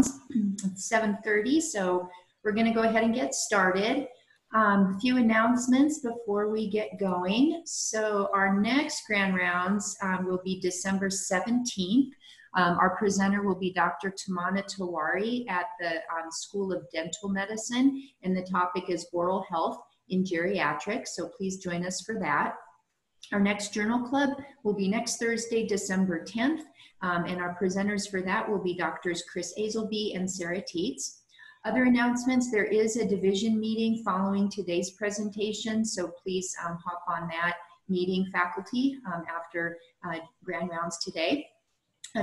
It's 7:30, so we're going to go ahead and get started. A few announcements before we get going. So our next Grand Rounds will be December 17th. Our presenter will be Dr. Tamana Tawari at the School of Dental Medicine, and the topic is oral health in geriatrics, so please join us for that. Our next journal club will be next Thursday, December 10th, and our presenters for that will be Drs. Chris Azelby and Sarah Teets. Other announcements, there is a division meeting following today's presentation, so please hop on that meeting, faculty, after Grand Rounds today.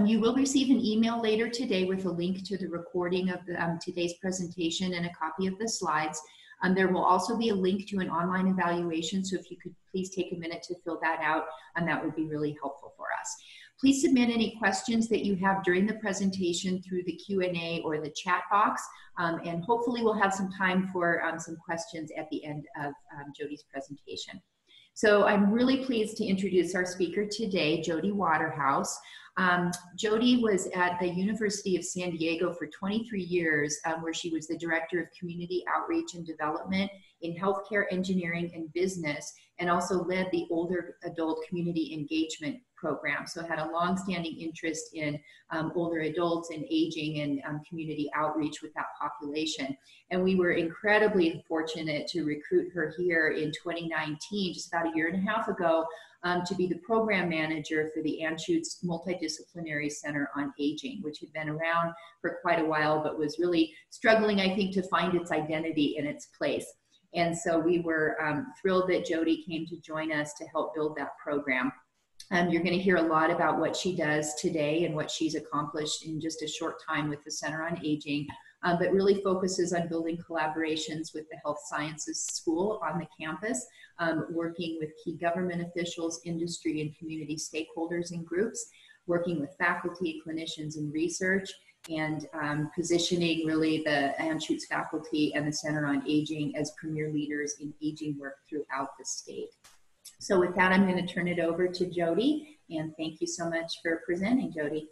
You will receive an email later today with a link to the recording of today's presentation and a copy of the slides. There will also be a link to an online evaluation, so if you could please take a minute to fill that out, that would be really helpful for us. Please submit any questions that you have during the presentation through the Q&A or the chat box, and hopefully we'll have some time for some questions at the end of Jodi's presentation. So I'm really pleased to introduce our speaker today, Jodi Waterhouse. Jodi was at the University of San Diego for 23 years, where she was the Director of Community Outreach and Development in Healthcare Engineering and Business, and also led the Older Adult Community Engagement Program. So had a long-standing interest in older adults and aging and community outreach with that population. And we were incredibly fortunate to recruit her here in 2019, just about a year and a half ago, to be the program manager for the Anschutz Multidisciplinary Center on Aging, which had been around for quite a while, but was really struggling, I think, to find its identity and its place. And so we were thrilled that Jodi came to join us to help build that program. You're going to hear a lot about what she does today and what she's accomplished in just a short time with the Center on Aging, but really focuses on building collaborations with the Health Sciences School on the campus, working with key government officials, industry, and community stakeholders and groups, working with faculty, clinicians, and research, and positioning really the Anschutz faculty and the Center on Aging as premier leaders in aging work throughout the state. So with that, I'm going to turn it over to Jodi, and thank you so much for presenting, Jodi.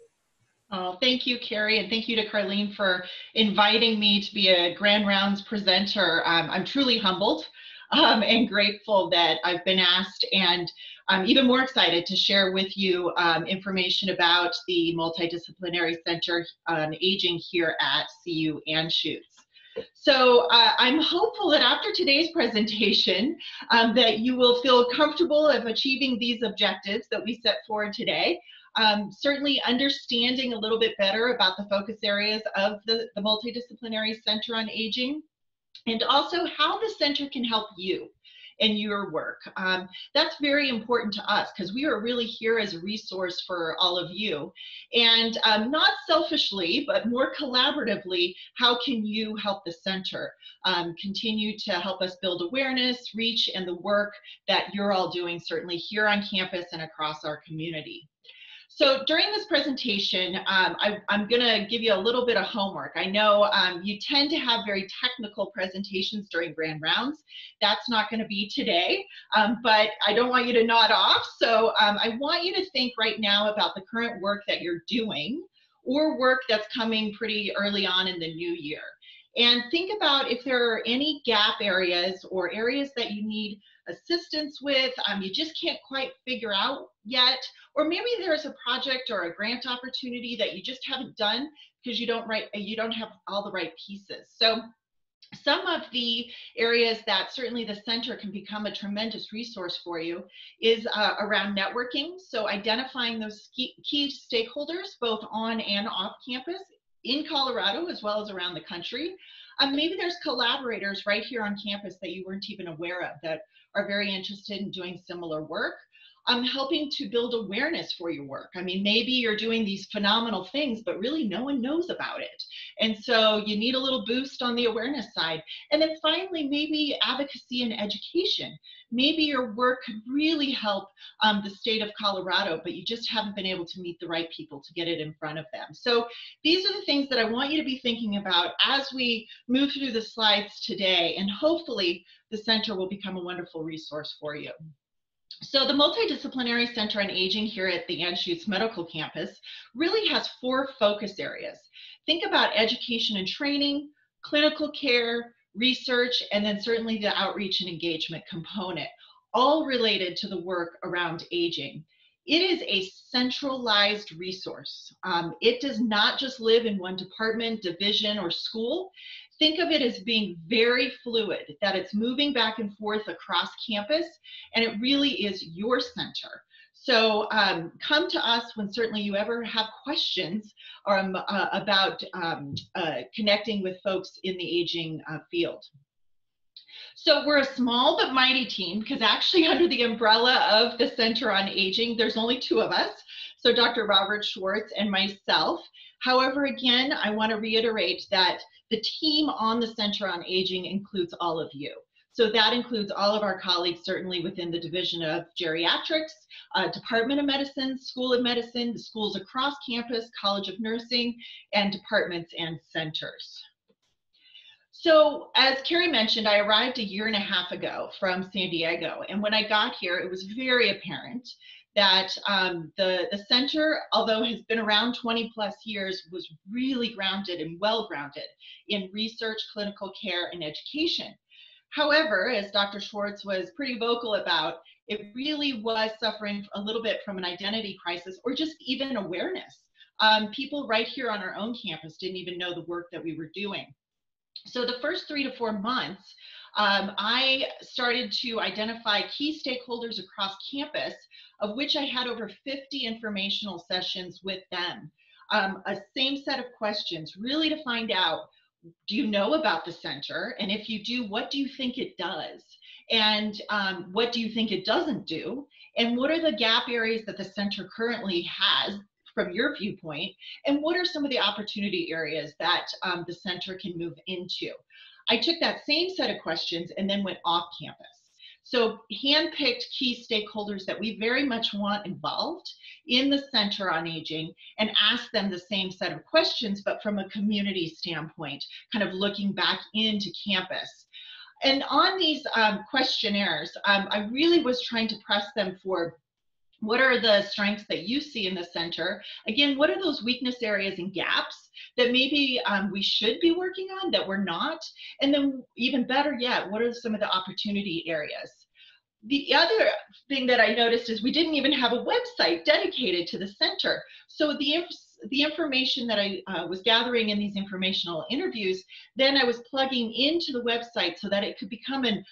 Oh, thank you, Carrie, and thank you to Carlene for inviting me to be a Grand Rounds presenter. I'm truly humbled and grateful that I've been asked, and I'm even more excited to share with you information about the Multidisciplinary Center on Aging here at CU Anschutz. So I'm hopeful that after today's presentation that you will feel comfortable of achieving these objectives that we set forward today. Certainly understanding a little bit better about the focus areas of the Multidisciplinary Center on Aging, and also how the center can help you in your work. That's very important to us because we are really here as a resource for all of you. And not selfishly, but more collaboratively, how can you help the center continue to help us build awareness, reach, and the work that you're all doing certainly here on campus and across our community. So during this presentation, I'm going to give you a little bit of homework. I know you tend to have very technical presentations during Grand Rounds. That's not going to be today, but I don't want you to nod off. So I want you to think right now about the current work that you're doing or work that's coming pretty early on in the new year. And think about if there are any gap areas or areas that you need assistance with, you just can't quite figure out yet, or maybe there's a project or a grant opportunity that you just haven't done because you don't have all the right pieces. So some of the areas that certainly the center can become a tremendous resource for you is around networking. So identifying those key stakeholders both on and off campus in Colorado as well as around the country. Maybe there's collaborators right here on campus that you weren't even aware of that are very interested in doing similar work. Helping to build awareness for your work. I mean, maybe you're doing these phenomenal things, but really no one knows about it. And so you need a little boost on the awareness side. And then finally, maybe advocacy and education. Maybe your work could really help the state of Colorado, but you just haven't been able to meet the right people to get it in front of them. So these are the things that I want you to be thinking about as we move through the slides today, and hopefully the center will become a wonderful resource for you. So the Multidisciplinary Center on Aging here at the Anschutz Medical Campus really has 4 focus areas. think about education and training, clinical care, research, and then certainly the outreach and engagement component, all related to the work around aging. It is a centralized resource. It does not just live in one department, division, or school. Think of it as being very fluid, that it's moving back and forth across campus, and it really is your center. So come to us when certainly you ever have questions about connecting with folks in the aging field. So we're a small but mighty team, because actually under the umbrella of the Center on Aging, there's only 2 of us. So Dr. Robert Schwartz and myself. However, again, I want to reiterate that the team on the Center on Aging includes all of you. So that includes all of our colleagues, certainly within the Division of Geriatrics, Department of Medicine, School of Medicine, the schools across campus, College of Nursing, and departments and centers. So as Carrie mentioned, I arrived a year and a half ago from San Diego. And when I got here, it was very apparent that the center, although has been around 20 plus years, was really grounded and well-grounded in research, clinical care, and education. However, as Dr. Schwartz was pretty vocal about, it really was suffering a little bit from an identity crisis, or just even awareness. People right here on our own campus didn't even know the work that we were doing. So the first 3 to 4 months, I started to identify key stakeholders across campus, of which I had over 50 informational sessions with them. A same set of questions, really to find out, do you know about the center? And if you do, what do you think it does? And what do you think it doesn't do? And what are the gap areas that the center currently has from your viewpoint? And what are some of the opportunity areas that the center can move into? I took that same set of questions and then went off campus. So handpicked key stakeholders that we very much want involved in the Center on Aging, and asked them the same set of questions, but from a community standpoint, kind of looking back into campus. And on these questionnaires, I really was trying to press them for, what are the strengths that you see in the center? Again, what are those weakness areas and gaps that maybe we should be working on that we're not? And then even better yet, what are some of the opportunity areas? The other thing that I noticed is we didn't even have a website dedicated to the center. So the information that I was gathering in these informational interviews, then I was plugging into the website so that it could become an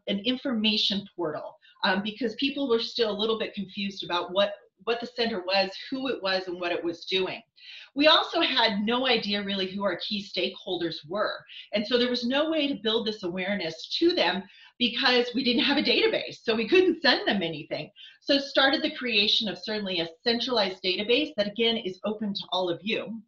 information portal. Because people were still a little bit confused about what the center was, who it was, and what it was doing. We also had no idea really who our key stakeholders were. And so there was no way to build this awareness to them, because we didn't have a database, so we couldn't send them anything. So started the creation of certainly a centralized database that, again, is open to all of you.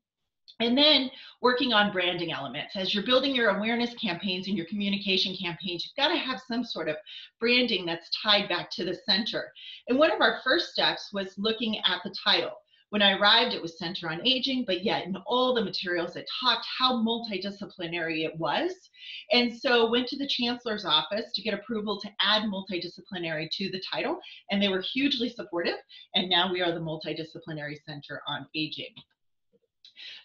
And then working on branding elements. As you're building your awareness campaigns and your communication campaigns, you've got to have some sort of branding that's tied back to the center. And one of our first steps was looking at the title. When I arrived, it was Center on Aging, but yet in all the materials it talked how multidisciplinary it was. And so went to the Chancellor's office to get approval to add multidisciplinary to the title, and they were hugely supportive. And now we are the Multidisciplinary Center on Aging.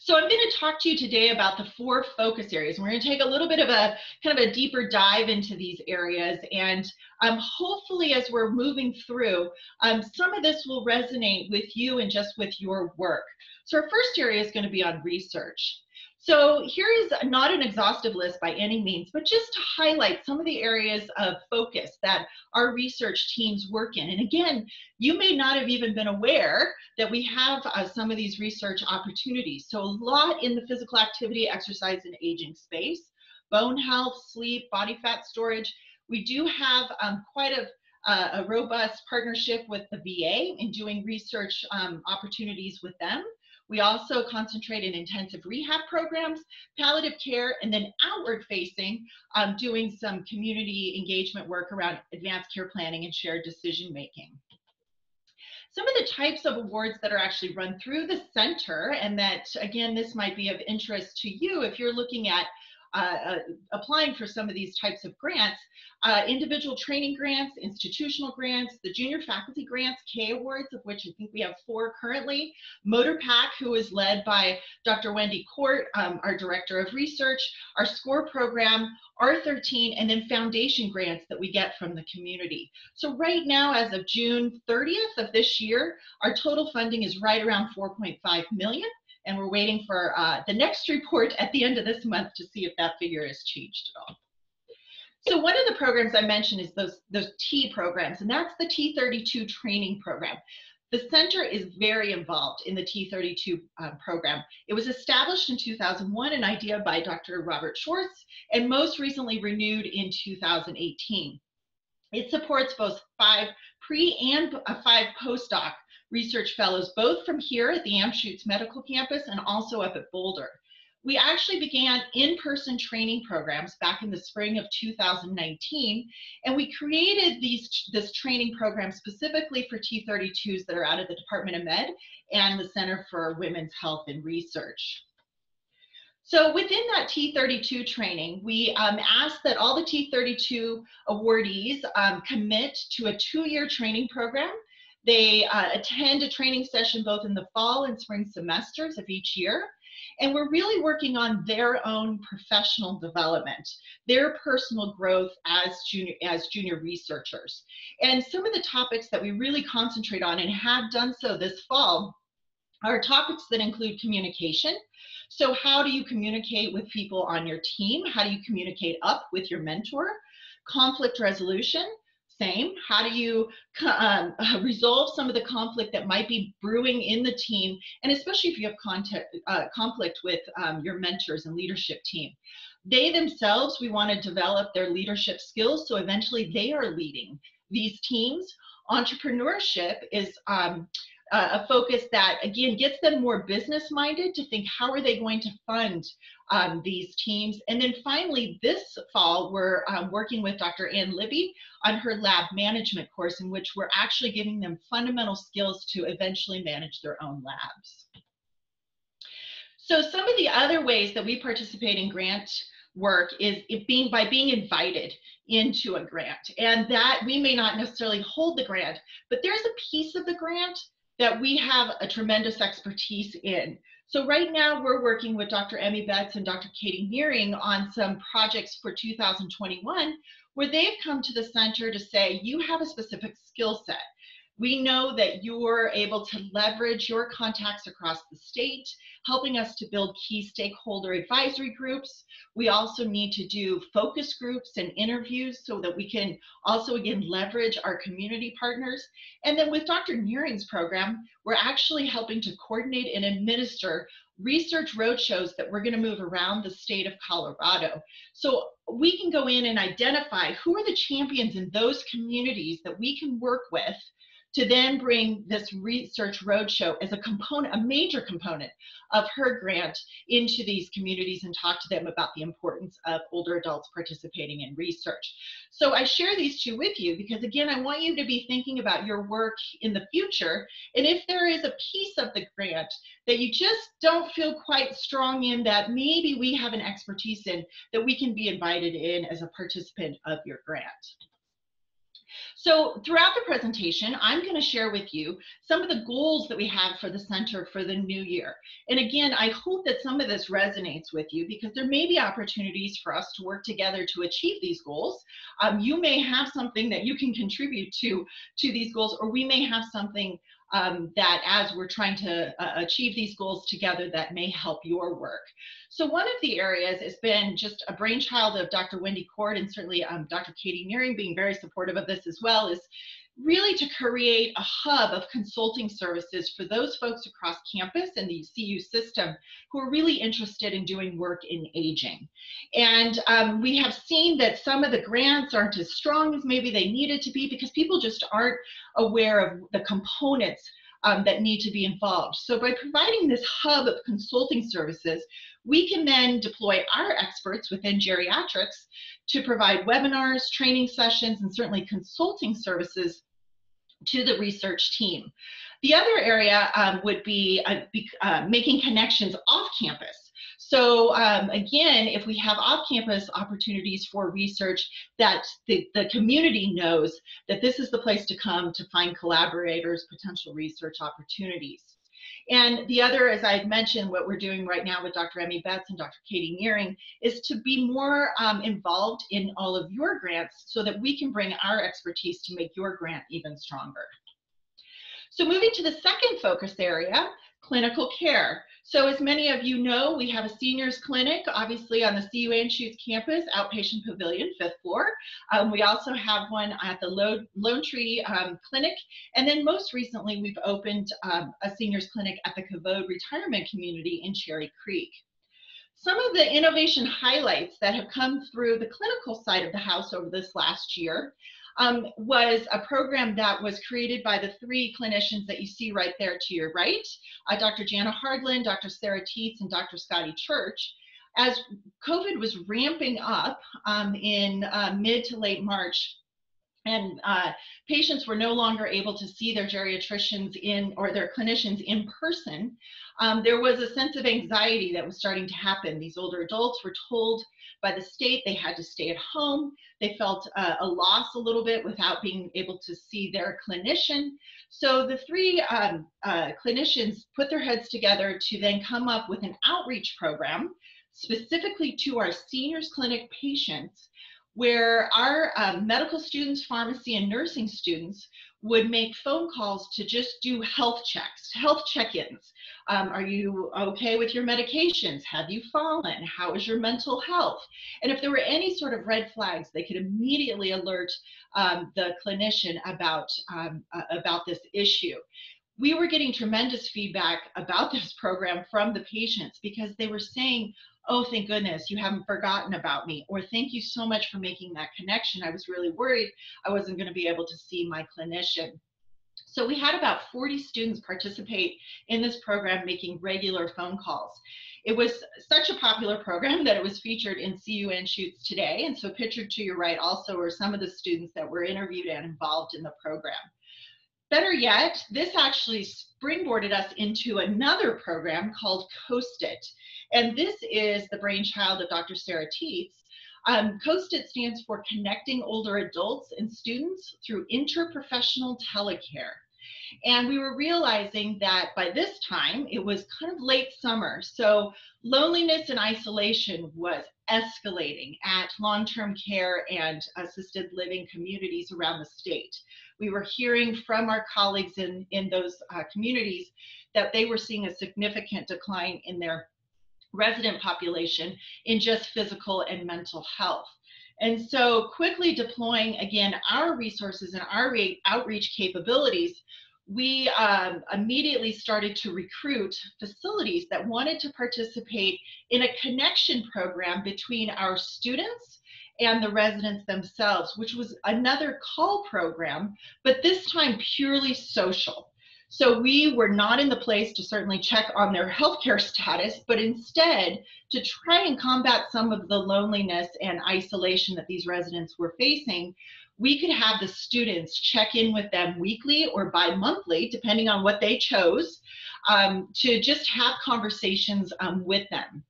So I'm going to talk to you today about the 4 focus areas. We're going to take a little bit of a kind of a deeper dive into these areas, and hopefully as we're moving through, some of this will resonate with you and just with your work. So our first area is going to be on research. So here is not an exhaustive list by any means, but just to highlight some of the areas of focus that our research teams work in. And again, you may not have even been aware that we have some of these research opportunities. So a lot in the physical activity, exercise, and aging space, bone health, sleep, body fat storage. We do have quite a robust partnership with the VA in doing research opportunities with them. We also concentrate in intensive rehab programs, palliative care, and then outward facing, doing some community engagement work around advanced care planning and shared decision making. Some of the types of awards that are actually run through the center, and that, again, this might be of interest to you if you're looking at applying for some of these types of grants, individual training grants, institutional grants, the junior faculty grants, K awards, of which I think we have 4 currently, Motor Pack, who is led by Dr. Wendy Court, our Director of Research, our SCORE program, R13, and then foundation grants that we get from the community. So right now, as of June 30th of this year, our total funding is right around 4.5 million, and we're waiting for the next report at the end of this month to see if that figure has changed at all. So one of the programs I mentioned is those T programs, and that's the T32 Training program. The center is very involved in the T32 program. It was established in 2001, an idea by Dr. Robert Schwartz, and most recently renewed in 2018. It supports both 5 pre- and 5 postdoc research fellows, both from here at the Anschutz Medical Campus and also up at Boulder. We actually began in-person training programs back in the spring of 2019, and we created this training program specifically for T32s that are out of the Department of Med and the Center for Women's Health and Research. So within that T32 training, we asked that all the T32 awardees commit to a 2-year training program. They attend a training session both in the fall and spring semesters of each year. And we're really working on their own professional development, their personal growth as junior researchers. And some of the topics that we really concentrate on and have done so this fall are topics that include communication. So how do you communicate with people on your team? How do you communicate up with your mentor? Conflict resolution. Same. How do you resolve some of the conflict that might be brewing in the team, and especially if you have conflict with your mentors and leadership team. They themselves, we want to develop their leadership skills so eventually they are leading these teams. Entrepreneurship is a focus that, again, gets them more business-minded to think, how are they going to fund these teams? And then finally, this fall, we're working with Dr. Ann Libby on her lab management course, in which we're actually giving them fundamental skills to eventually manage their own labs. So some of the other ways that we participate in grant work is by being invited into a grant. And that we may not necessarily hold the grant, but there's a piece of the grant that we have a tremendous expertise in. So right now we're working with Dr. Emmy Betts and Dr. Katie Nearing on some projects for 2021, where they've come to the center to say, you have a specific skill set. We know that you're able to leverage your contacts across the state, helping us to build key stakeholder advisory groups. We also need to do focus groups and interviews so that we can also, again, leverage our community partners. And then with Dr. Nearing's program, we're actually helping to coordinate and administer research roadshows that we're going to move around the state of Colorado. So we can go in and identify who are the champions in those communities that we can work with to then bring this research roadshow as a component, a major component of her grant into these communities and talk to them about the importance of older adults participating in research. So I share these 2 with you because, again, I want you to be thinking about your work in the future. And if there is a piece of the grant that you just don't feel quite strong in, that maybe we have an expertise in, that we can be invited in as a participant of your grant. So throughout the presentation, I'm going to share with you some of the goals that we have for the center for the new year. And again, I hope that some of this resonates with you because there may be opportunities for us to work together to achieve these goals. You may have something that you can contribute to these goals, or we may have something that as we're trying to achieve these goals together that may help your work. So one of the areas has been just a brainchild of Dr. Wendy Court, and certainly Dr. Katie Nearing being very supportive of this as well, is really to create a hub of consulting services for those folks across campus and the CU system who are really interested in doing work in aging. And we have seen that some of the grants aren't as strong as maybe they needed to be because people just aren't aware of the components that need to be involved. So by providing this hub of consulting services, we can then deploy our experts within geriatrics to provide webinars, training sessions, and certainly consulting services to the research team. The other area would be making connections off campus. So again, if we have off-campus opportunities for research, that the community knows that this is the place to come to find collaborators, potential research opportunities. And the other, as I had mentioned, what we're doing right now with Dr. Emmy Betts and Dr. Katie Nearing is to be more involved in all of your grants so that we can bring our expertise to make your grant even stronger. So moving to the second focus area, clinical care. So as many of you know, we have a seniors clinic, obviously on the CU Anschutz campus, outpatient pavilion, 5th floor. We also have one at the Lone Tree Clinic. And then most recently, we've opened a seniors clinic at the Cavode Retirement Community in Cherry Creek. Some of the innovation highlights that have come through the clinical side of the house over this last year was a program that was created by the 3 clinicians that you see right there to your right, Dr. Jana Hardland, Dr. Sarah Tietz, and Dr. Scotty Church. As COVID was ramping up in mid to late March, and patients were no longer able to see their geriatricians or their clinicians in person, there was a sense of anxiety that was starting to happen. These older adults were told by the state they had to stay at home. They felt a loss a little bit without being able to see their clinician. So the 3 clinicians put their heads together to then come up with an outreach program specifically to our seniors clinic patients, where our medical students, pharmacy, and nursing students would make phone calls to just do health checks, health check-ins. Are you okay with your medications? Have you fallen? How is your mental health? And if there were any sort of red flags, they could immediately alert the clinician about this issue. We were getting tremendous feedback about this program from the patients because they were saying, oh, thank goodness, you haven't forgotten about me, or thank you so much for making that connection. I was really worried I wasn't going to be able to see my clinician. So we had about 40 students participate in this program, making regular phone calls. It was such a popular program that it was featured in CU Anschutz Today. And so pictured to your right also are some of the students that were interviewed and involved in the program. Better yet, this actually springboarded us into another program called COAST-IT. And this is the brainchild of Dr. Sarah Tietz. COAST-IT stands for Connecting Older Adults and Students Through Interprofessional Telecare. And we were realizing that by this time, it was kind of late summer. So loneliness and isolation was escalating at long-term care and assisted living communities around the state. We were hearing from our colleagues in those communities that they were seeing a significant decline in their resident population in just physical and mental health. And so quickly deploying, again, our resources and our outreach capabilities, we immediately started to recruit facilities that wanted to participate in a connection program between our students and the residents themselves, which was another call program, but this time purely social. So we were not in the place to certainly check on their healthcare status, but instead to try and combat some of the loneliness and isolation that these residents were facing. We could have the students check in with them weekly or bi-monthly, depending on what they chose, to just have conversations with them.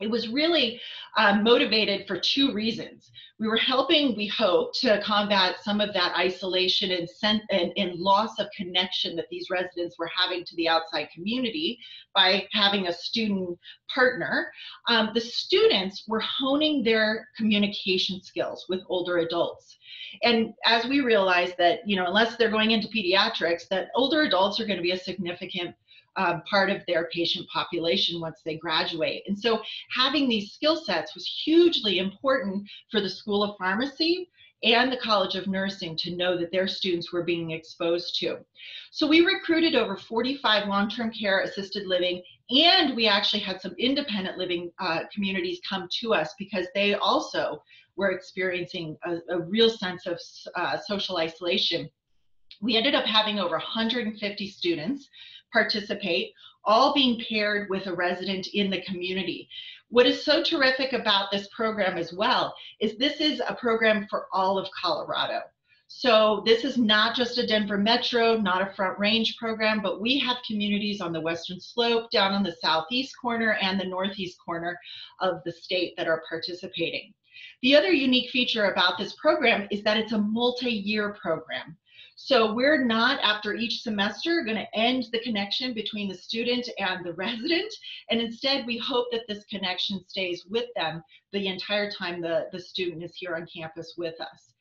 It was really motivated for 2 reasons. We were helping, we hope, to combat some of that isolation and loss of connection that these residents were having to the outside community by having a student partner. The students were honing their communication skills with older adults. And as we realized that, unless they're going into pediatrics, that older adults are going to be a significant part of their patient population once they graduate. And so having these skill sets was hugely important for the School of Pharmacy and the College of Nursing to know that their students were being exposed to. So we recruited over 45 long-term care assisted living, and we actually had some independent living communities come to us because they also were experiencing a real sense of social isolation. We ended up having over 150 students participate, all being paired with a resident in the community. What is so terrific about this program as well is this is a program for all of Colorado. So this is not just a Denver Metro, not a Front Range program, but we have communities on the Western Slope, down on the southeast corner and the northeast corner of the state that are participating. The other unique feature about this program is that it's a multi-year program. So we're not, after each semester, going to end the connection between the student and the resident, and instead we hope that this connection stays with them the entire time the student is here on campus with us.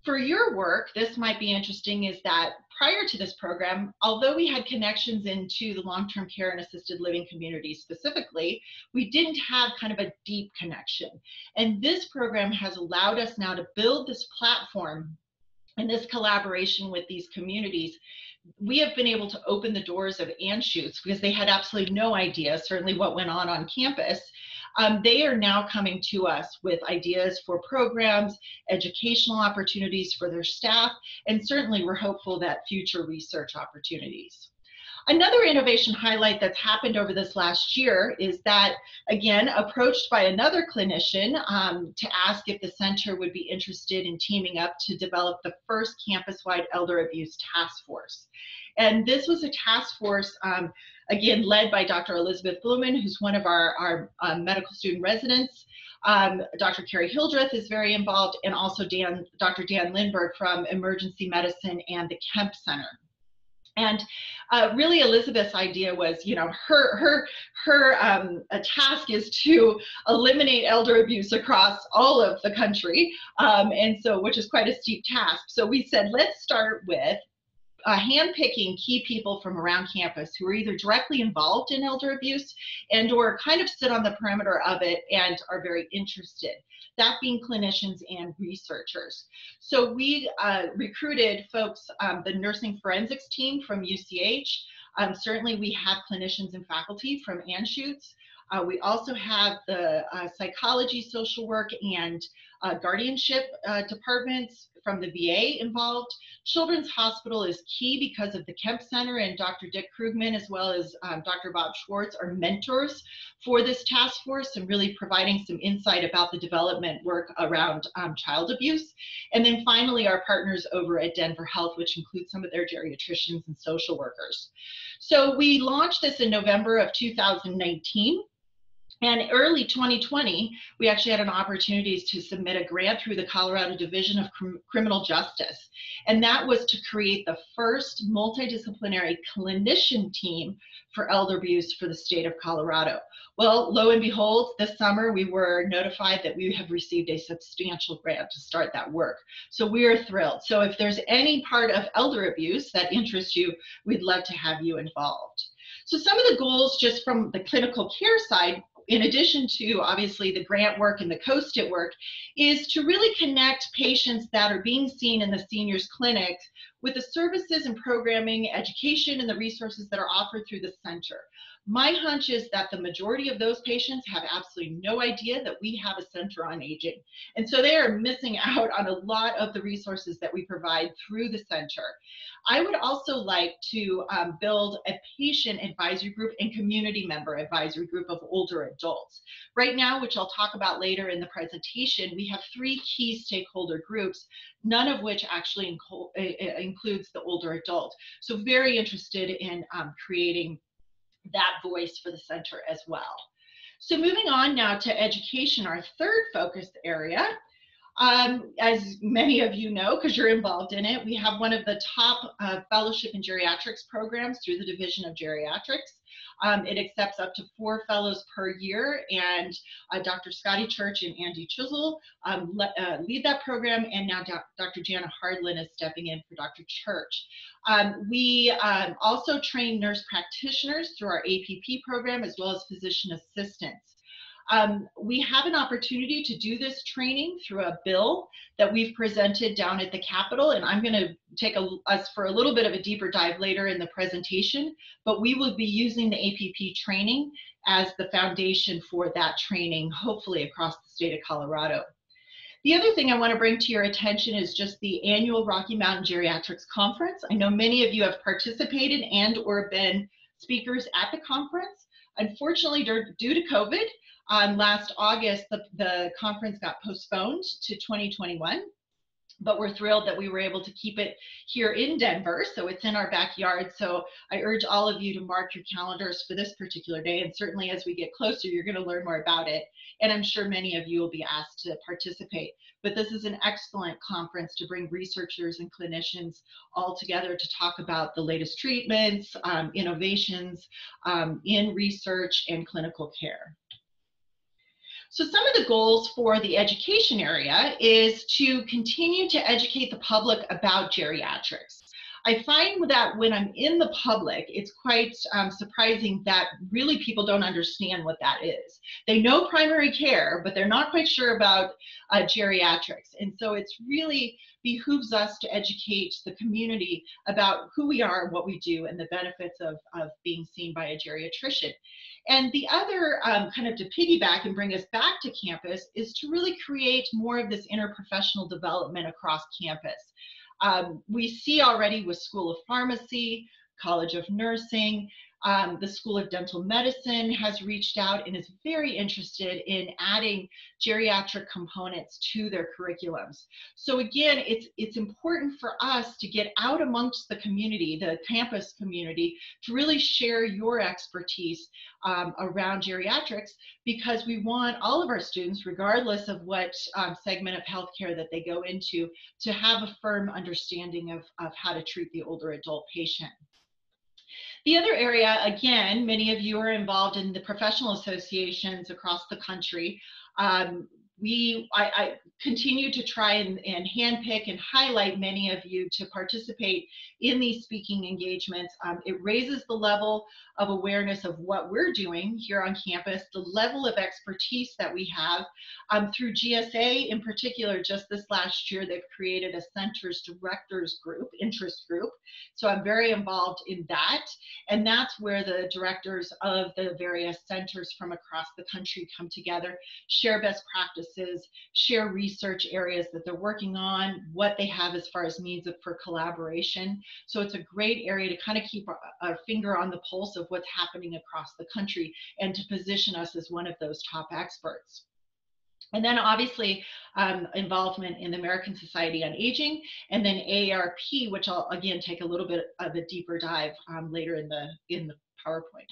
For your work, this might be interesting, is that prior to this program, although we had connections into the long-term care and assisted living community specifically, we didn't have kind of a deep connection. And this program has allowed us now to build this platform and this collaboration with these communities. We have been able to open the doors of Anschutz because they had absolutely no idea, certainly, what went on campus. They are now coming to us with ideas for programs, educational opportunities for their staff, and certainly we're hopeful that future research opportunities. Another innovation highlight that's happened over this last year is that, again, approached by another clinician to ask if the center would be interested in teaming up to develop the first campus-wide elder abuse task force. And this was a task force, again, led by Dr. Elizabeth Blumen, who's one of our medical student residents. Dr. Carrie Hildreth is very involved, and also Dr. Dan Lindberg from Emergency Medicine and the Kemp Center. And really, Elizabeth's idea was, you know, her task is to eliminate elder abuse across all of the country, and so, which is quite a steep task. So we said, let's start with handpicking key people from around campus who are either directly involved in elder abuse and or kind of sit on the perimeter of it and are very interested, that being clinicians and researchers. So we recruited folks, the nursing forensics team from UCH. Certainly we have clinicians and faculty from Anschutz. We also have the psychology, social work, and guardianship departments from the VA involved. Children's Hospital is key because of the Kemp Center, and Dr. Dick Krugman, as well as Dr. Bob Schwartz, are mentors for this task force and really providing some insight about the development work around child abuse. And then finally, our partners over at Denver Health, which includes some of their geriatricians and social workers. So we launched this in November of 2019. And early 2020, we actually had an opportunity to submit a grant through the Colorado Division of Criminal Justice. And that was to create the first multidisciplinary clinician team for elder abuse for the state of Colorado. Well, lo and behold, this summer we were notified that we have received a substantial grant to start that work. So we are thrilled. So if there's any part of elder abuse that interests you, we'd love to have you involved. So some of the goals just from the clinical care side, in addition to obviously the grant work and the co-STIT work, is to really connect patients that are being seen in the seniors clinic with the services and programming, education, and the resources that are offered through the center. My hunch is that the majority of those patients have absolutely no idea that we have a center on aging. And so they are missing out on a lot of the resources that we provide through the center. I would also like to build a patient advisory group and community member advisory group of older adults. Right now, which I'll talk about later in the presentation, we have 3 key stakeholder groups, none of which actually includes the older adult. So very interested in creating that voice for the center as well. So moving on now to education, our third focused area. As many of you know, because you're involved in it, we have one of the top fellowship in geriatrics programs through the Division of Geriatrics. It accepts up to 4 fellows per year, and Dr. Scotty Church and Andy Chisel lead that program, and now Dr. Jana Hardlin is stepping in for Dr. Church. We also train nurse practitioners through our APP program, as well as physician assistants. We have an opportunity to do this training through a bill that we've presented down at the Capitol, and I'm going to take us for a little bit of a deeper dive later in the presentation, but we will be using the APP training as the foundation for that training, hopefully across the state of Colorado. The other thing I want to bring to your attention is just the annual Rocky Mountain Geriatrics Conference. I know many of you have participated and or been speakers at the conference. Unfortunately, due to COVID, last August, the conference got postponed to 2021. but we're thrilled that we were able to keep it here in Denver. So it's in our backyard. So I urge all of you to mark your calendars for this particular day. And certainly as we get closer, you're going to learn more about it. And I'm sure many of you will be asked to participate. But this is an excellent conference to bring researchers and clinicians all together to talk about the latest treatments, innovations in research and clinical care. So some of the goals for the education area is to continue to educate the public about geriatrics. I find that when I'm in the public, it's quite surprising that really people don't understand what that is. They know primary care, but they're not quite sure about geriatrics. And so it's really behooves us to educate the community about who we are, what we do, and the benefits of being seen by a geriatrician. And the other kind of to piggyback and bring us back to campus is to really create more of this interprofessional development across campus. We see already with School of Pharmacy, College of Nursing, the School of Dental Medicine has reached out and is very interested in adding geriatric components to their curriculums. So again, it's important for us to get out amongst the community, the campus community, to really share your expertise around geriatrics, because we want all of our students, regardless of what segment of healthcare that they go into, to have a firm understanding of how to treat the older adult patient. The other area, again, many of you are involved in the professional associations across the country. I continue to try and handpick and highlight many of you to participate in these speaking engagements. It raises the level of awareness of what we're doing here on campus, the level of expertise that we have. Through GSA in particular, just this last year, they've created a Centers Directors Group, interest group. So I'm very involved in that. And that's where the directors of the various centers from across the country come together, share best practices, share research areas that they're working on, what they have as far as needs for collaboration. So it's a great area to kind of keep our finger on the pulse of what's happening across the country and to position us as one of those top experts. And then obviously involvement in the American Society on Aging, and then AARP, which I'll again take a little bit of a deeper dive later in the PowerPoint.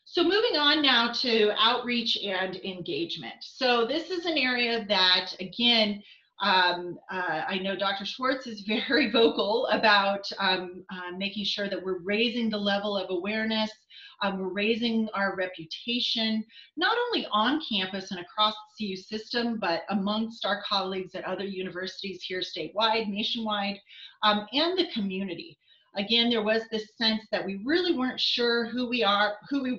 So moving on now to outreach and engagement. So this is an area that, again, I know Dr. Schwartz is very vocal about making sure that we're raising the level of awareness. We're raising our reputation, not only on campus and across the CU system, but amongst our colleagues at other universities here statewide, nationwide, and the community. Again, there was this sense that we really weren't sure who we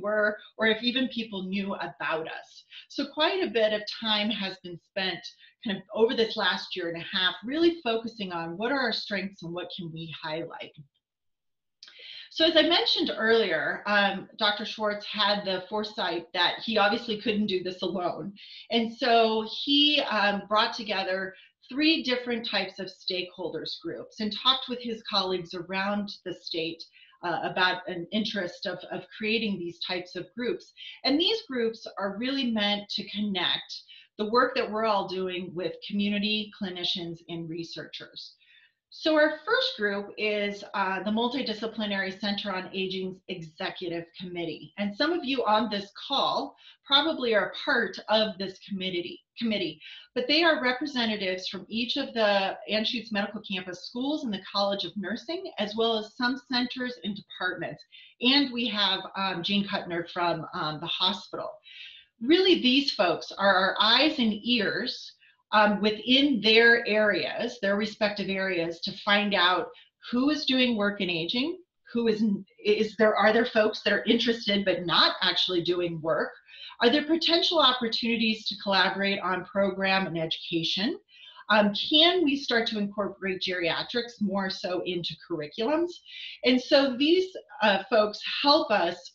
were, or if even people knew about us. So quite a bit of time has been spent kind of over this last year and a half, really focusing on what are our strengths and what can we highlight. So as I mentioned earlier, Dr. Schwartz had the foresight that he obviously couldn't do this alone. And so he brought together 3 different types of stakeholders groups and talked with his colleagues around the state about an interest of creating these types of groups. And these groups are really meant to connect the work that we're all doing with community, clinicians, and researchers. So our first group is the Multidisciplinary Center on Aging's Executive Committee. And some of you on this call probably are part of this committee, but they are representatives from each of the Anschutz Medical Campus schools and the College of Nursing, as well as some centers and departments. And we have Jean Kuttner from the hospital. Really, these folks are our eyes and ears within their areas, their respective areas, to find out who is doing work in aging, are there folks that are interested but not actually doing work? Are there potential opportunities to collaborate on program and education? Can we start to incorporate geriatrics more so into curriculums? And so these folks help us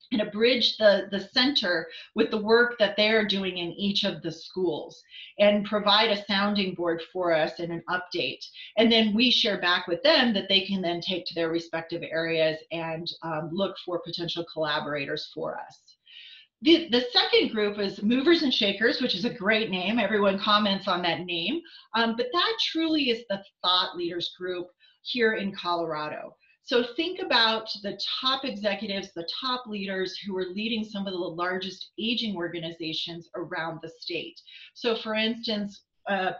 kind of bridge the center with the work that they're doing in each of the schools and provide a sounding board for us and an update. And then we share back with them that they can then take to their respective areas and look for potential collaborators for us. The second group is Movers and Shakers, which is a great name. Everyone comments on that name. But that truly is the thought leaders group here in Colorado. So think about the top executives, the top leaders who are leading some of the largest aging organizations around the state. So for instance,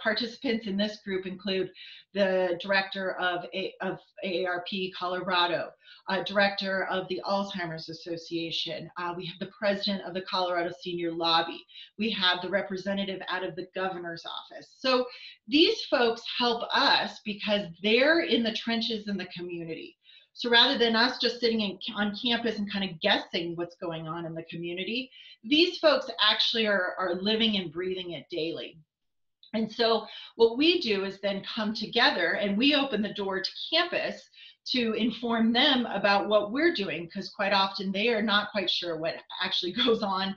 participants in this group include the director of AARP Colorado, director of the Alzheimer's Association. We have the president of the Colorado Senior Lobby. We have the representative out of the governor's office. So these folks help us because they're in the trenches in the community. So rather than us just sitting on campus and kind of guessing what's going on in the community, these folks actually are living and breathing it daily. And so what we do is then come together and we open the door to campus to inform them about what we're doing, because quite often they are not quite sure what actually goes on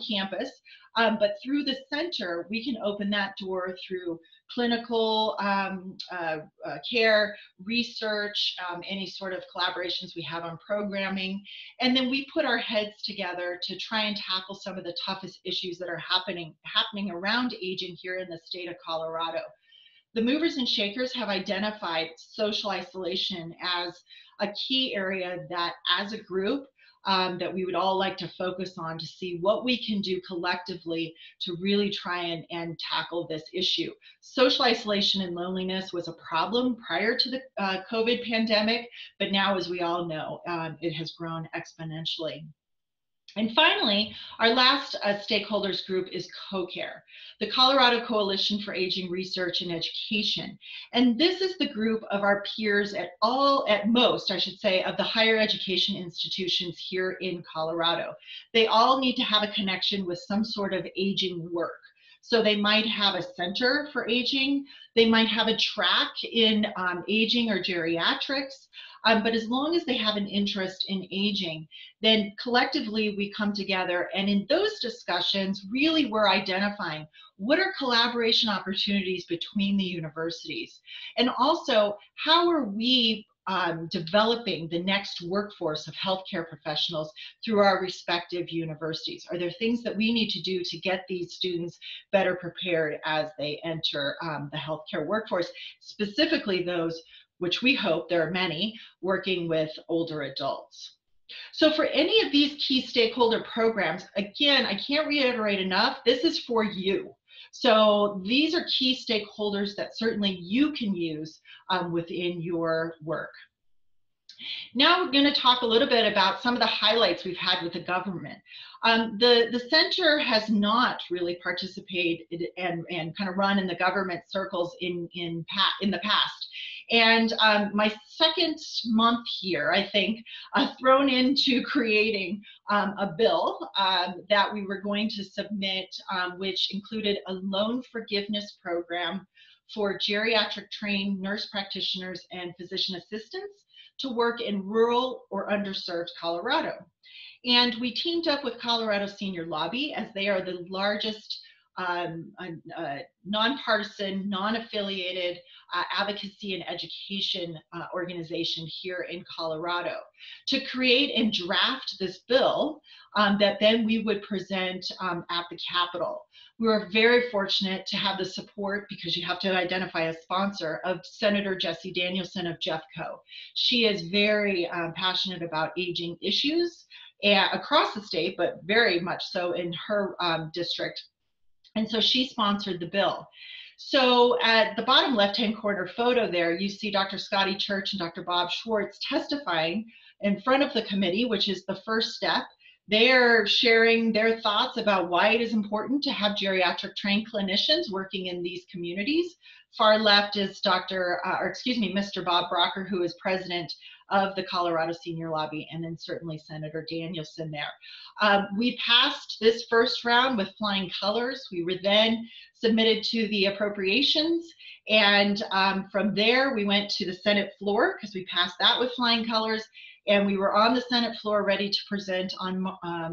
campus. But through the center, we can open that door through clinical care, research, any sort of collaborations we have on programming. And then we put our heads together to try and tackle some of the toughest issues that are happening around aging here in the state of Colorado. The Movers and Shakers have identified social isolation as a key area that as a group that we would all like to focus on to see what we can do collectively to really try and tackle this issue. Social isolation and loneliness was a problem prior to the COVID pandemic, but now, as we all know, it has grown exponentially. And finally, our last stakeholders group is CoCare, the Colorado Coalition for Aging Research and Education. And this is the group of our peers at most, I should say, of the higher education institutions here in Colorado. They all need to have a connection with some sort of aging work. So they might have a center for aging, they might have a track in aging or geriatrics, but as long as they have an interest in aging, then collectively we come together, and in those discussions, really we're identifying what are collaboration opportunities between the universities, and also how are we developing the next workforce of healthcare professionals through our respective universities. Are there things that we need to do to get these students better prepared as they enter the healthcare workforce, specifically those, which we hope there are many, working with older adults. So for any of these key stakeholder programs, again, I can't reiterate enough, this is for you. So these are key stakeholders that certainly you can use within your work. Now we're going to talk a little bit about some of the highlights we've had with the government. The center has not really participated and kind of run in the government circles in the past. And my second month here, I think, thrown into creating a bill that we were going to submit, which included a loan forgiveness program for geriatric trained nurse practitioners and physician assistants to work in rural or underserved Colorado. And we teamed up with Colorado Senior Lobby, as they are the largest nonpartisan, non-affiliated advocacy and education organization here in Colorado, to create and draft this bill that then we would present at the Capitol. We were very fortunate to have the support, because you have to identify a sponsor, of Senator Jessie Danielson of Jeffco. She is very passionate about aging issues across the state, but very much so in her district. And so she sponsored the bill. So at the bottom left-hand corner photo there, you see Dr. Scotty Church and Dr. Bob Schwartz testifying in front of the committee, which is the first step. They're sharing their thoughts about why it is important to have geriatric trained clinicians working in these communities. Far left is Mr. Bob Brocker, who is president of the Colorado Senior Lobby, and then certainly Senator Danielson there. We passed this first round with flying colors. We were then submitted to the appropriations, and from there we went to the Senate floor, because we passed that with flying colors, and we were on the Senate floor ready to present on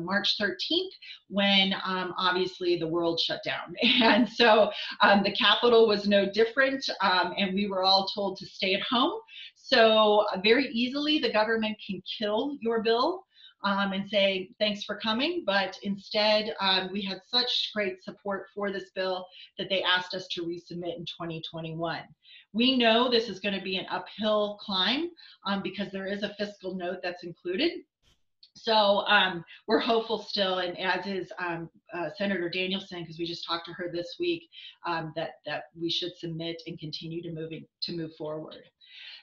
March 13th, when obviously the world shut down. And so the Capitol was no different, and we were all told to stay at home. So very easily the government can kill your bill. and say thanks for coming, but instead we had such great support for this bill that they asked us to resubmit in 2021. We know this is going to be an uphill climb because there is a fiscal note that's included. So we're hopeful still, and as is Senator Danielson, because we just talked to her this week, that we should submit and continue to move forward.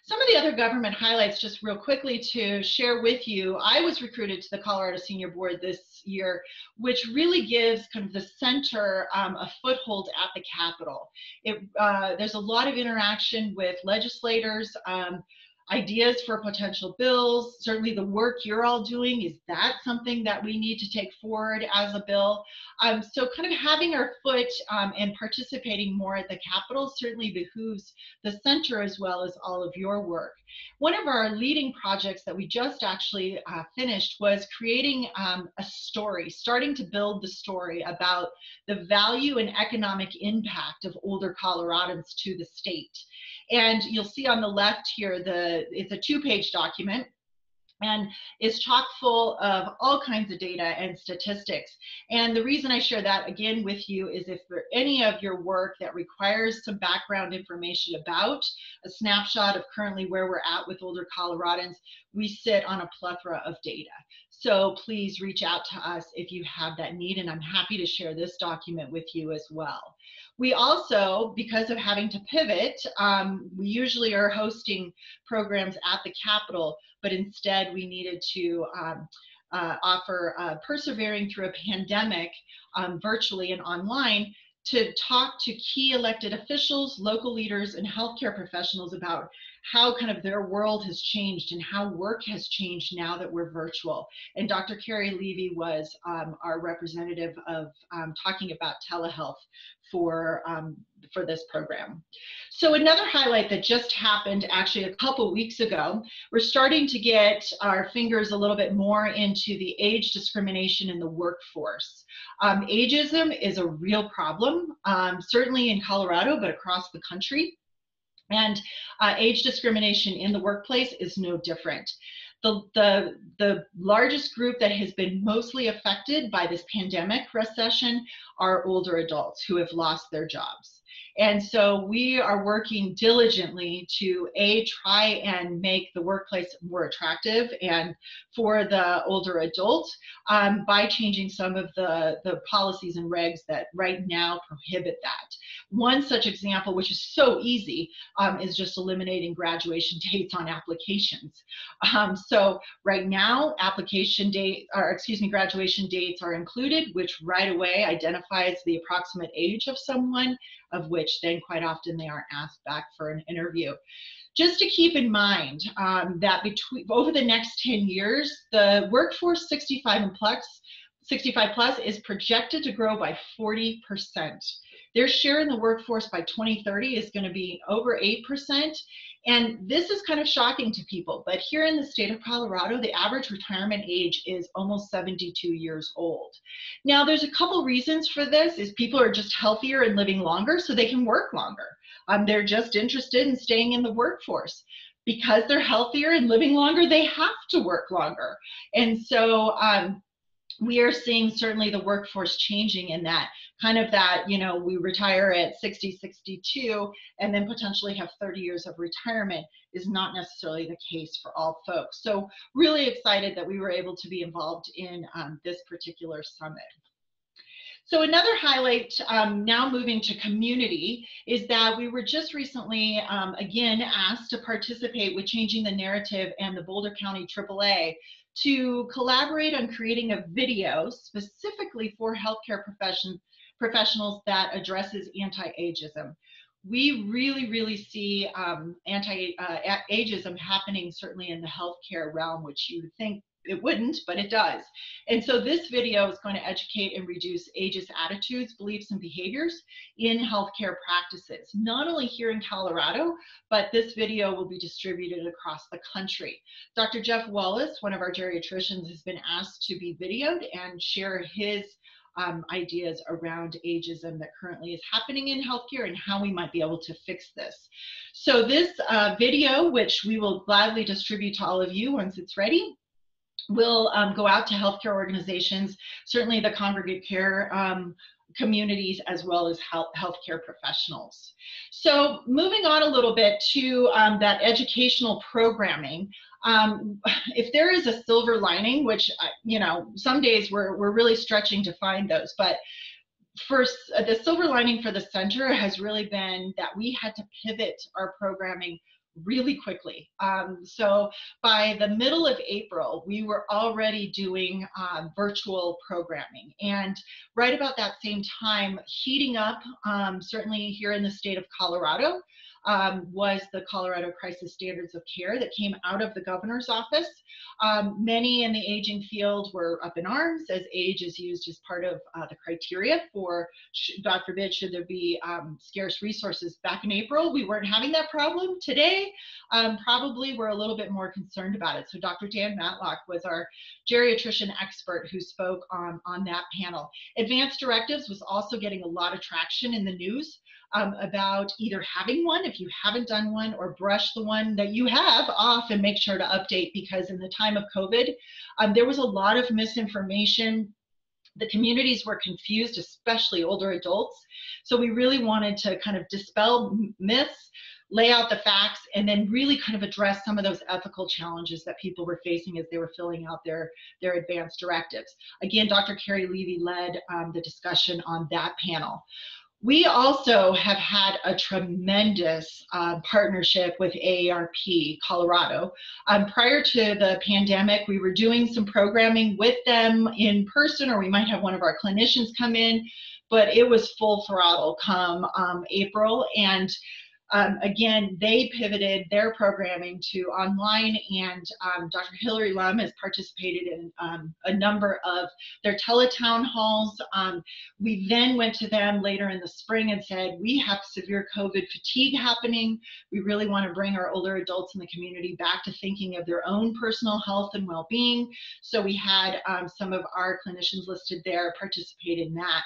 Some of the other government highlights, just real quickly to share with you. I was recruited to the Colorado Senior Board this year, which really gives kind of the center a foothold at the Capitol. There's a lot of interaction with legislators, ideas for potential bills. Certainly the work you're all doing, is that something that we need to take forward as a bill? So kind of having our foot and participating more at the Capitol certainly behooves the center as well as all of your work. One of our leading projects that we just actually finished was creating a story, starting to build the story about the value and economic impact of older Coloradans to the state. And you'll see on the left here, it's a 2-page document, and is chock full of all kinds of data and statistics. And the reason I share that again with you is if for any of your work that requires some background information about a snapshot of currently where we're at with older Coloradans, we sit on a plethora of data. So please reach out to us if you have that need, and I'm happy to share this document with you as well. We also, because of having to pivot, we usually are hosting programs at the Capitol, but instead we needed to offer Persevering Through a Pandemic virtually and online to talk to key elected officials, local leaders, and healthcare professionals about how kind of their world has changed and how work has changed now that we're virtual. And Dr. Carrie Levy was our representative of talking about telehealth for this program. So another highlight that just happened actually a couple weeks ago, we're starting to get our fingers a little bit more into the age discrimination in the workforce. Ageism is a real problem, certainly in Colorado, but across the country. And age discrimination in the workplace is no different. The largest group that has been mostly affected by this pandemic recession are older adults who have lost their jobs. And so we are working diligently to try and make the workplace more attractive and for the older adult by changing some of the policies and regs that right now prohibit that. One such example, which is so easy, is just eliminating graduation dates on applications. So right now, graduation dates are included, which right away identifies the approximate age of someone, of which then quite often they are asked back for an interview. Just to keep in mind that over the next 10 years, the workforce 65 plus is projected to grow by 40%. Their share in the workforce by 2030 is going to be over 8%. And this is kind of shocking to people, but here in the state of Colorado, the average retirement age is almost 72 years old. Now, there's a couple reasons for this. Is people are just healthier and living longer, so they can work longer. They're just interested in staying in the workforce. Because they're healthier and living longer, they have to work longer. And so we are seeing certainly the workforce changing in that we retire at 60, 62, and then potentially have 30 years of retirement is not necessarily the case for all folks. So really excited that we were able to be involved in this particular summit. So another highlight, now moving to community, is that we were just recently, again, asked to participate with Changing the Narrative and the Boulder County AAA to collaborate on creating a video specifically for healthcare professionals that addresses anti-ageism. We really see anti-ageism happening certainly in the healthcare realm, which you would think it wouldn't, but it does. And so this video is going to educate and reduce ageist attitudes, beliefs, and behaviors in healthcare practices, not only here in Colorado, but this video will be distributed across the country. Dr. Jeff Wallace, one of our geriatricians, has been asked to be videoed and share his ideas around ageism that currently is happening in healthcare and how we might be able to fix this. So this video, which we will gladly distribute to all of you once it's ready, We'll go out to healthcare organizations, certainly the congregate care communities, as well as healthcare professionals. So moving on a little bit to that educational programming, if there is a silver lining, which, you know, some days we're really stretching to find those, but first, the silver lining for the center has really been that we had to pivot our programming really quickly. So by the middle of April, we were already doing virtual programming. And right about that same time, heating up, certainly here in the state of Colorado, was the Colorado Crisis Standards of Care that came out of the governor's office. Many in the aging field were up in arms, as age is used as part of the criteria for, God forbid, should there be scarce resources. Back in April, we weren't having that problem. Today, probably we're a little bit more concerned about it. So Dr. Dan Matlock was our geriatrician expert who spoke on that panel. Advanced directives was also getting a lot of traction in the news about either having one if you haven't done one, or brush the one that you have off and make sure to update, because in the time of COVID, there was a lot of misinformation. The communities were confused, especially older adults. So we really wanted to kind of dispel myths, lay out the facts, and then really kind of address some of those ethical challenges that people were facing as they were filling out their advanced directives. Again, Dr. Carrie Levy led the discussion on that panel. We also have had a tremendous partnership with AARP Colorado. Prior to the pandemic, we were doing some programming with them in person, or we might have one of our clinicians come in, but it was full throttle come April. And again, they pivoted their programming to online, and Dr. Hillary Lum has participated in a number of their teletown halls. We then went to them later in the spring and said, we have severe COVID fatigue happening. We really want to bring our older adults in the community back to thinking of their own personal health and well-being. So we had some of our clinicians listed there participate in that.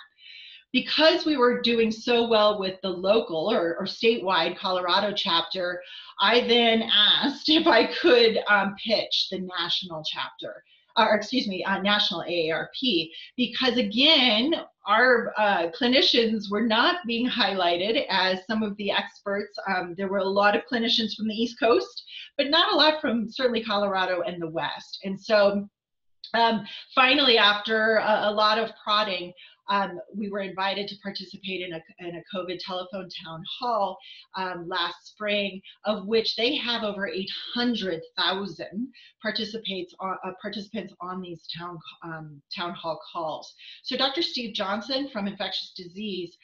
Because we were doing so well with the local or statewide Colorado chapter, I then asked if I could pitch the national chapter, or excuse me, national AARP, because again, our clinicians were not being highlighted as some of the experts. There were a lot of clinicians from the East Coast, but not a lot from certainly Colorado and the West. And so finally, after a lot of prodding, we were invited to participate in a COVID telephone town hall last spring, of which they have over 800,000 participants on these town hall calls. So Dr. Steve Johnson from infectious disease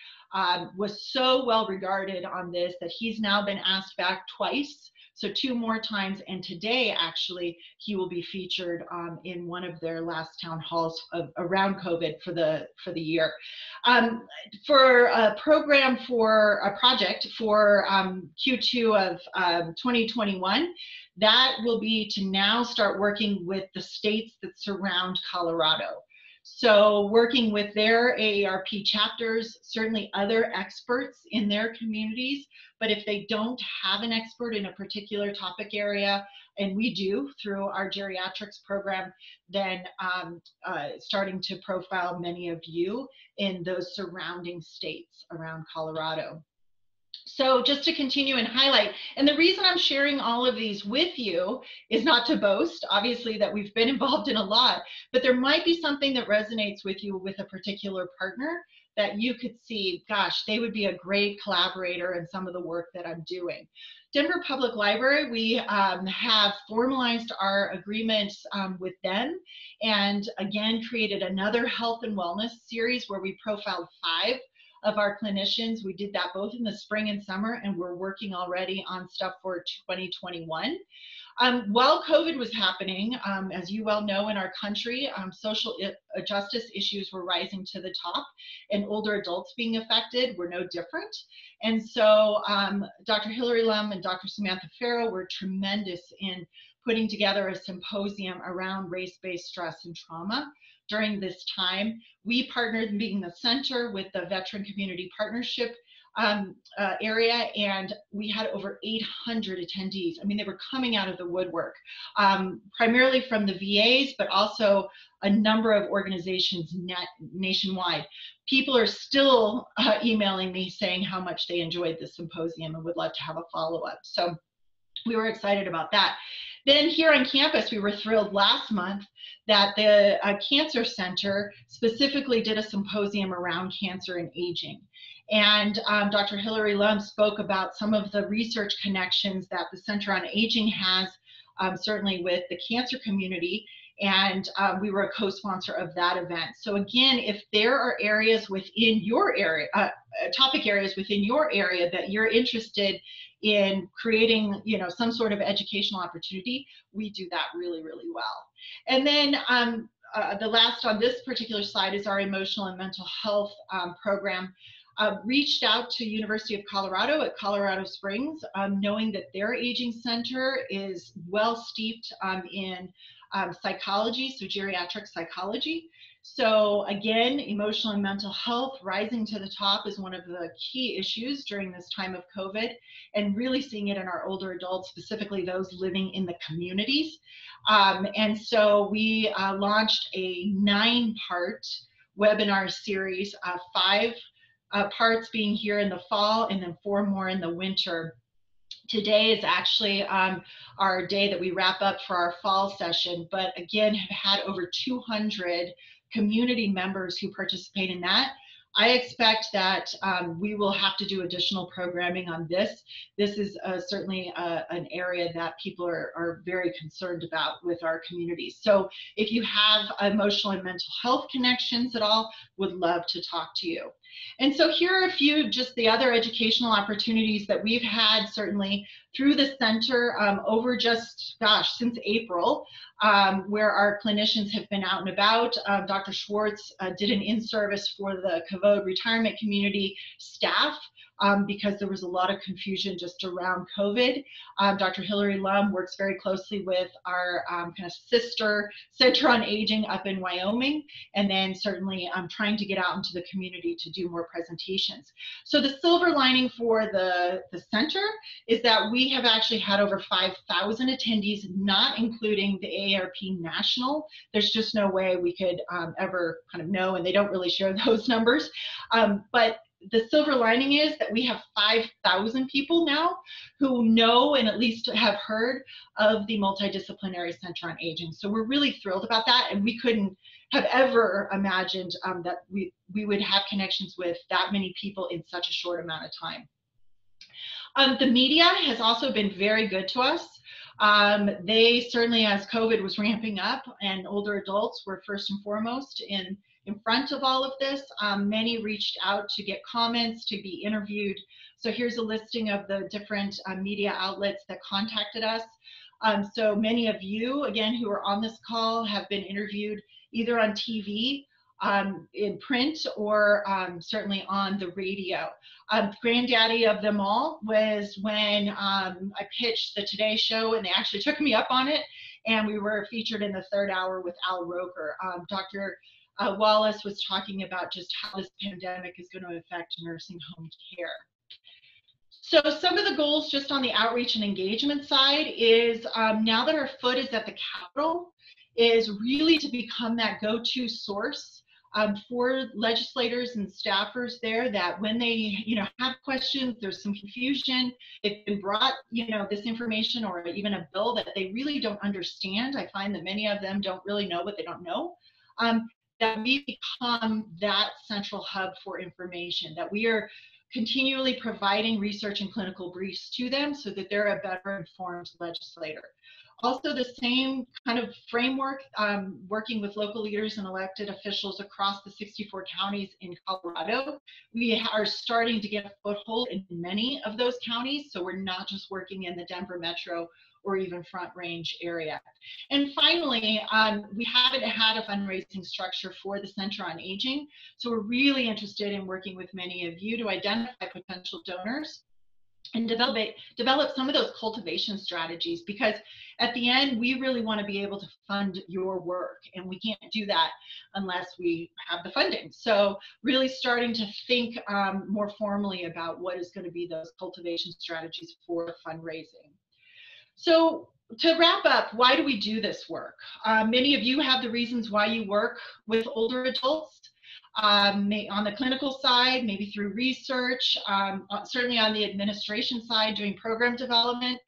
was so well regarded on this that he's now been asked back twice. So 2 more times, and today actually he will be featured in one of their last town halls around COVID for the year. For a program, for a project for Q2 of 2021, that will be to now start working with the states that surround Colorado. So working with their AARP chapters, certainly other experts in their communities, but if they don't have an expert in a particular topic area, and we do through our geriatrics program, then starting to profile many of you in those surrounding states around Colorado. So just to continue and highlight, and the reason I'm sharing all of these with you is not to boast, obviously, that we've been involved in a lot, but there might be something that resonates with you with a particular partner that you could see, gosh, they would be a great collaborator in some of the work that I'm doing. Denver Public Library, we have formalized our agreements with them, and again created another health and wellness series where we profiled 5 of our clinicians. We did that both in the spring and summer, and we're working already on stuff for 2021. While COVID was happening, as you well know in our country, social justice issues were rising to the top, and older adults being affected were no different. And so Dr. Hillary Lum and Dr. Samantha Farrow were tremendous in putting together a symposium around race-based stress and trauma. during this time. We partnered, being the center, with the Veteran Community Partnership area, and we had over 800 attendees. I mean, they were coming out of the woodwork, primarily from the VAs, but also a number of organizations nationwide. People are still emailing me saying how much they enjoyed this symposium and would love to have a follow-up. So we were excited about that. Then here on campus, we were thrilled last month that the Cancer Center specifically did a symposium around cancer and aging. And Dr. Hilary Lum spoke about some of the research connections that the Center on Aging has, certainly with the cancer community. And we were a co-sponsor of that event. So again, if there are areas within your area, topic areas within your area that you're interested in creating, you know, some sort of educational opportunity, we do that really, really well. And then the last on this particular slide is our emotional and mental health program. Reached out to University of Colorado at Colorado Springs, knowing that their aging center is well steeped in psychology, so geriatric psychology. So again, emotional and mental health rising to the top is one of the key issues during this time of COVID, and really seeing it in our older adults, specifically those living in the communities. And so we launched a 9-part webinar series, 5 parts being here in the fall, and then 4 more in the winter. Today is actually our day that we wrap up for our fall session, but again, have had over 200 community members who participate in that. I expect that we will have to do additional programming on this. This is certainly an area that people are very concerned about with our communities. So if you have emotional and mental health connections at all, would love to talk to you. And so here are a few just the other educational opportunities that we've had certainly through the center over just, gosh, since April, where our clinicians have been out and about. Dr. Schwartz did an in-service for the Kavod retirement community staff because there was a lot of confusion just around COVID. Dr. Hilary Lum works very closely with our kind of sister Center on Aging up in Wyoming, and then certainly trying to get out into the community to do more presentations. So the silver lining for the center is that we have actually had over 5,000 attendees, not including the AARP National. There's just no way we could ever kind of know, and they don't really share those numbers. But the silver lining is that we have 5,000 people now who know and at least have heard of the Multidisciplinary Center on Aging. So we're really thrilled about that, and we couldn't have ever imagined that we would have connections with that many people in such a short amount of time. The media has also been very good to us. They certainly, as COVID was ramping up and older adults were first and foremost in front of all of this, many reached out to get comments, to be interviewed. So here's a listing of the different media outlets that contacted us. So many of you, again, who are on this call have been interviewed either on TV, in print, or certainly on the radio. Granddaddy of them all was when I pitched the Today Show, and they actually took me up on it, and we were featured in the 3rd hour with Al Roker. Dr. Wallace was talking about just how this pandemic is going to affect nursing home care. So some of the goals just on the outreach and engagement side is now that our foot is at the Capitol, is really to become that go-to source for legislators and staffers there, that when they have questions, there's some confusion, they've been brought this information or even a bill that they really don't understand. I find that many of them don't really know what they don't know. That we become that central hub for information, that we are continually providing research and clinical briefs to them so that they're a better informed legislator. Also, the same kind of framework, working with local leaders and elected officials across the 64 counties in Colorado. We are starting to get a foothold in many of those counties, so we're not just working in the Denver metro or even Front Range area. And finally, we haven't had a fundraising structure for the Center on Aging, so we're really interested in working with many of you to identify potential donors and develop some of those cultivation strategies, because at the end, we really want to be able to fund your work, and we can't do that unless we have the funding. So really starting to think more formally about what is going to be those cultivation strategies for fundraising. So to wrap up, why do we do this work? Many of you have the reasons why you work with older adults. On the clinical side, maybe through research, certainly on the administration side, doing program development.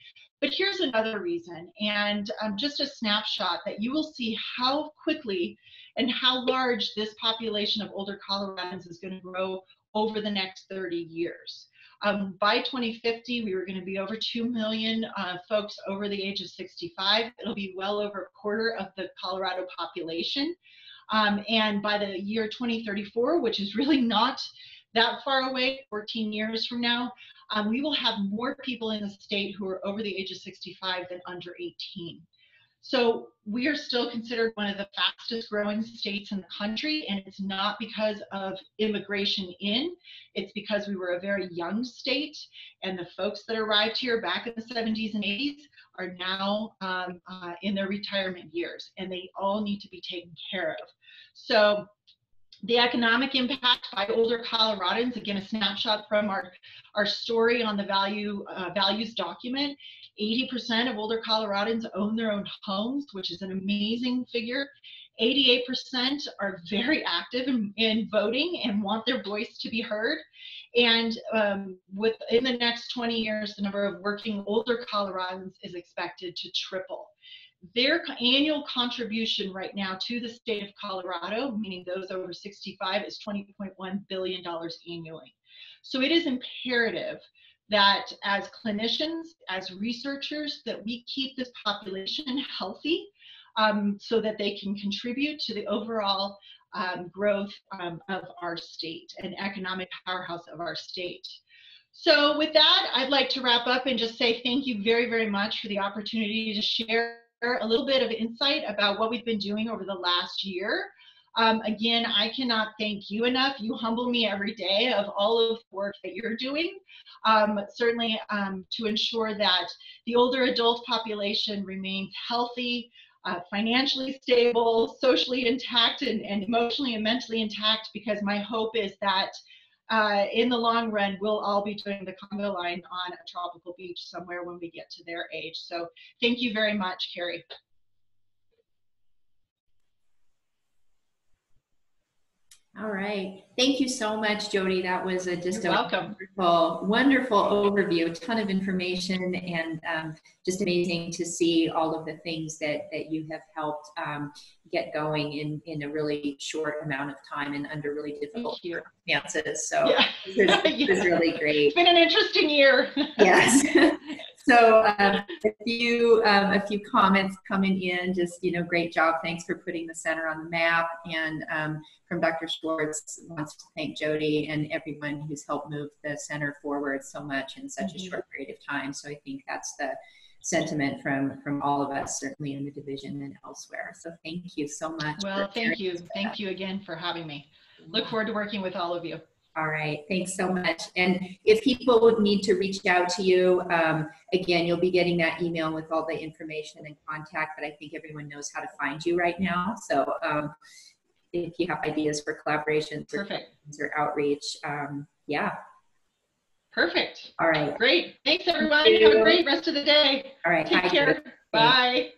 But here's another reason, and just a snapshot that you will see how quickly and how large this population of older Coloradans is going to grow over the next 30 years. By 2050, we were going to be over 2 million folks over the age of 65. It'll be well over a quarter of the Colorado population. And by the year 2034, which is really not that far away, 14 years from now, we will have more people in the state who are over the age of 65 than under 18. So we are still considered one of the fastest growing states in the country, and it's not because of immigration in, it's because we were a very young state, and the folks that arrived here back in the 70s and 80s are now in their retirement years, and they all need to be taken care of. So the economic impact by older Coloradans, again, a snapshot from our story on the values document. 80% of older Coloradans own their own homes, which is an amazing figure. 88% are very active in voting and want their voice to be heard. And within the next 20 years, the number of working older Coloradans is expected to triple. Their annual contribution right now to the state of Colorado, meaning those over 65, is $20.1 billion annually. So it is imperative that as clinicians, as researchers, that we keep this population healthy so that they can contribute to the overall growth of our state and economic powerhouse of our state. So with that, I'd like to wrap up and just say thank you very, very much for the opportunity to share a little bit of insight about what we've been doing over the last year. Again, I cannot thank you enough. You humble me every day of all of the work that you're doing, certainly to ensure that the older adult population remains healthy, financially stable, socially intact, and emotionally and mentally intact, because my hope is that in the long run, we'll all be doing the Congo line on a tropical beach somewhere when we get to their age. So thank you very much, Carrie. All right. Thank you so much, Jodi. That was just You're a welcome. wonderful overview, a ton of information, and just amazing to see all of the things that you have helped get going in a really short amount of time and under really difficult circumstances. So yeah. this is really great. It's been an interesting year. Yes. So a few comments coming in, just, great job. Thanks for putting the center on the map. And from Dr. Schwartz, wants to thank Jodi and everyone who's helped move the center forward so much in such a short period of time. So I think that's the sentiment from all of us, certainly in the division and elsewhere. So thank you so much. Well, thank you. Thank you again for having me. Look forward to working with all of you. All right, thanks so much. And if people would need to reach out to you, again, you'll be getting that email with all the information and contact, but I think everyone knows how to find you right now. So if you have ideas for collaborations or outreach, yeah. Perfect. All right. Great. Thanks, everyone. Have a great rest of the day. All right. Take care. Bye.